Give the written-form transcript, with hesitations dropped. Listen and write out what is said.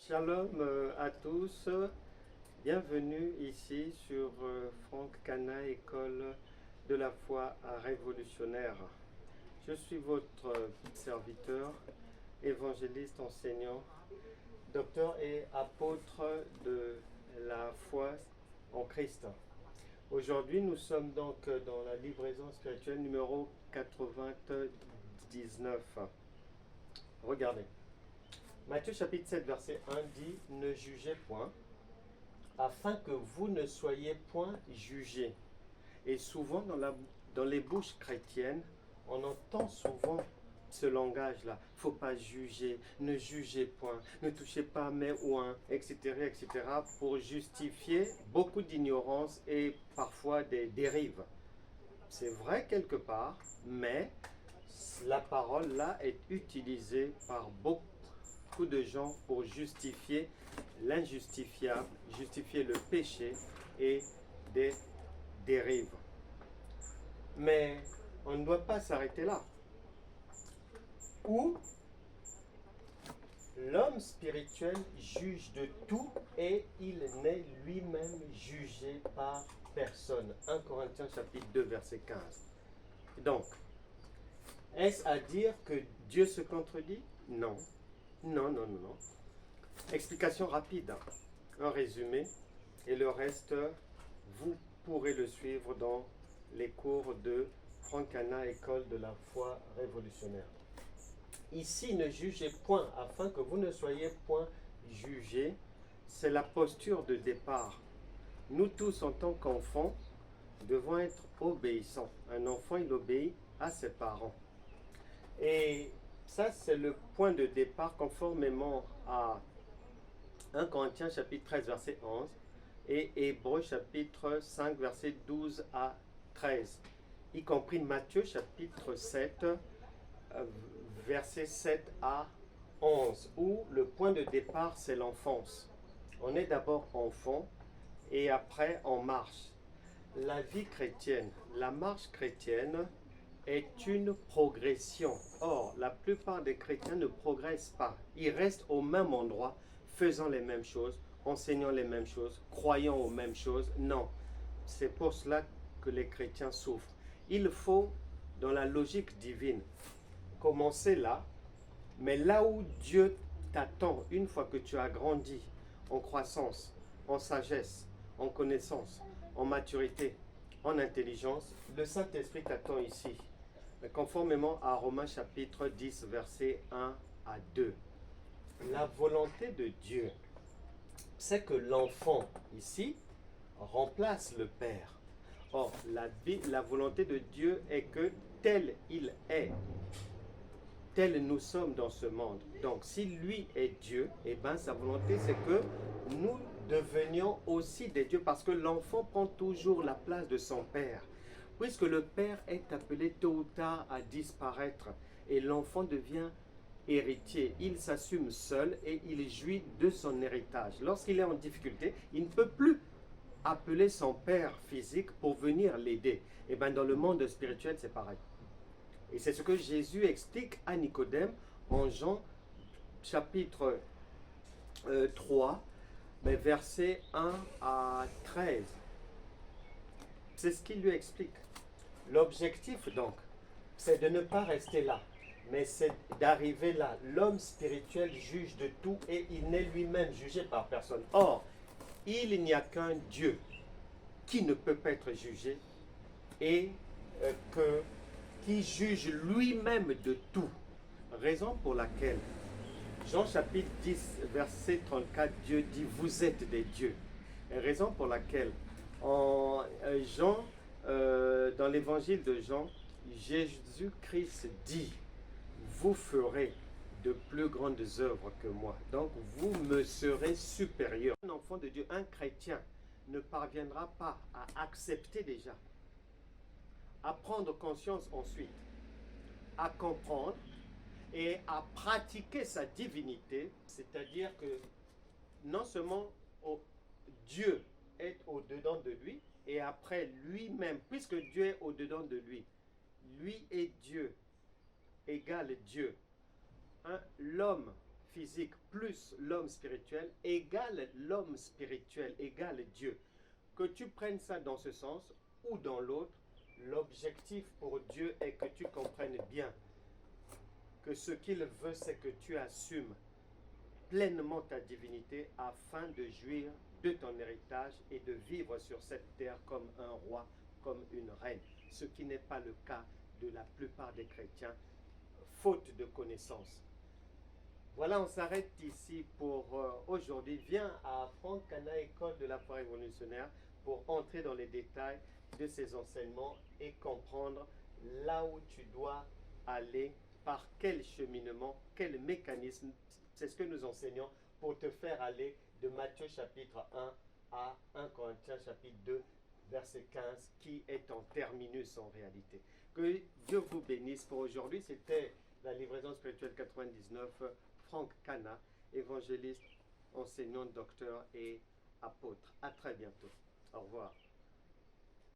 Shalom à tous, bienvenue ici sur Franck Cana, école de la foi révolutionnaire. Je suis votre serviteur, évangéliste, enseignant, docteur et apôtre de la foi en Christ. Aujourd'hui, nous sommes donc dans la livraison spirituelle numéro 99. Regardez. Matthieu chapitre 7 verset 1 dit « Ne jugez point, afin que vous ne soyez point jugés. » Et souvent dans les bouches chrétiennes, on entend souvent ce langage-là. Il ne faut pas juger, ne jugez point, ne touchez pas mes ouins, etc., etc., pour justifier beaucoup d'ignorance et parfois des dérives. C'est vrai quelque part, mais la parole là est utilisée par beaucoup de gens pour justifier l'injustifiable, justifier le péché et des dérives. Mais on ne doit pas s'arrêter là. Où l'homme spirituel juge de tout et il n'est lui-même jugé par personne. 1 Corinthiens chapitre 2 verset 15. Donc, est-ce à dire que Dieu se contredit? Non. Non, non, non, non. Explication rapide, un résumé, et le reste, vous pourrez le suivre dans les cours de Franck Cana, école de la foi révolutionnaire. Ici, ne jugez point, afin que vous ne soyez point jugés. C'est la posture de départ. Nous tous, en tant qu'enfants, devons être obéissants. Un enfant, il obéit à ses parents. Et ça, c'est le point de départ conformément à 1 Corinthiens chapitre 13 verset 11 et Hébreux chapitre 5 verset 12 à 13, y compris Matthieu chapitre 7 verset 7 à 11, où le point de départ c'est l'enfance. On est d'abord enfant et après on marche. La vie chrétienne, la marche chrétienne est une progression. Or, la plupart des chrétiens ne progressent pas. Ils restent au même endroit, faisant les mêmes choses, enseignant les mêmes choses, croyant aux mêmes choses. Non, c'est pour cela que les chrétiens souffrent. Il faut, dans la logique divine, commencer là, mais là où Dieu t'attend, une fois que tu as grandi en croissance, en sagesse, en connaissance, en maturité, en intelligence, le Saint-Esprit t'attend ici. Conformément à Romains chapitre 10, versets 1 à 2. La volonté de Dieu, c'est que l'enfant, ici, remplace le Père. Or, la volonté de Dieu est que tel il est, tel nous sommes dans ce monde. Donc, si lui est Dieu, eh bien, sa volonté, c'est que nous devenions aussi des dieux, parce que l'enfant prend toujours la place de son Père. Puisque le Père est appelé tôt ou tard à disparaître et l'enfant devient héritier, il s'assume seul et il jouit de son héritage. Lorsqu'il est en difficulté, il ne peut plus appeler son père physique pour venir l'aider. Et bien dans le monde spirituel, c'est pareil. Et c'est ce que Jésus explique à Nicodème en Jean chapitre 3, mais versets 1 à 13. C'est ce qu'il lui explique. L'objectif donc, c'est de ne pas rester là, mais c'est d'arriver là. L'homme spirituel juge de tout et il n'est lui-même jugé par personne. Or, il n'y a qu'un Dieu qui ne peut pas être jugé et qui juge lui-même de tout. Raison pour laquelle, Jean chapitre 10, verset 34, Dieu dit « Vous êtes des dieux ». Raison pour laquelle, en Jean, dans l'évangile de Jean, Jésus-Christ dit « Vous ferez de plus grandes œuvres que moi. Donc, vous me serez supérieur. » Un enfant de Dieu, un chrétien, ne parviendra pas à accepter déjà, à prendre conscience ensuite, à comprendre et à pratiquer sa divinité, c'est-à-dire que non seulement Dieu est au-dedans de lui, et après lui-même, puisque Dieu est au-dedans de lui, lui est Dieu, égale Dieu. L'homme physique plus l'homme spirituel égale l'homme spirituel, égale Dieu. Que tu prennes ça dans ce sens ou dans l'autre, l'objectif pour Dieu est que tu comprennes bien que ce qu'il veut, c'est que tu assumes pleinement ta divinité afin de jouir de ton héritage et de vivre sur cette terre comme un roi, comme une reine, ce qui n'est pas le cas de la plupart des chrétiens, faute de connaissances. Voilà, on s'arrête ici pour aujourd'hui. Viens à Franck Cana, École de la foi révolutionnaire, pour entrer dans les détails de ces enseignements et comprendre là où tu dois aller, par quel cheminement, quel mécanisme. C'est ce que nous enseignons pour te faire aller de Matthieu chapitre 1 à 1 Corinthiens chapitre 2, verset 15, qui est en terminus en réalité. Que Dieu vous bénisse pour aujourd'hui. C'était la livraison spirituelle 99. Franck Cana, évangéliste, enseignant, docteur et apôtre. À très bientôt. Au revoir.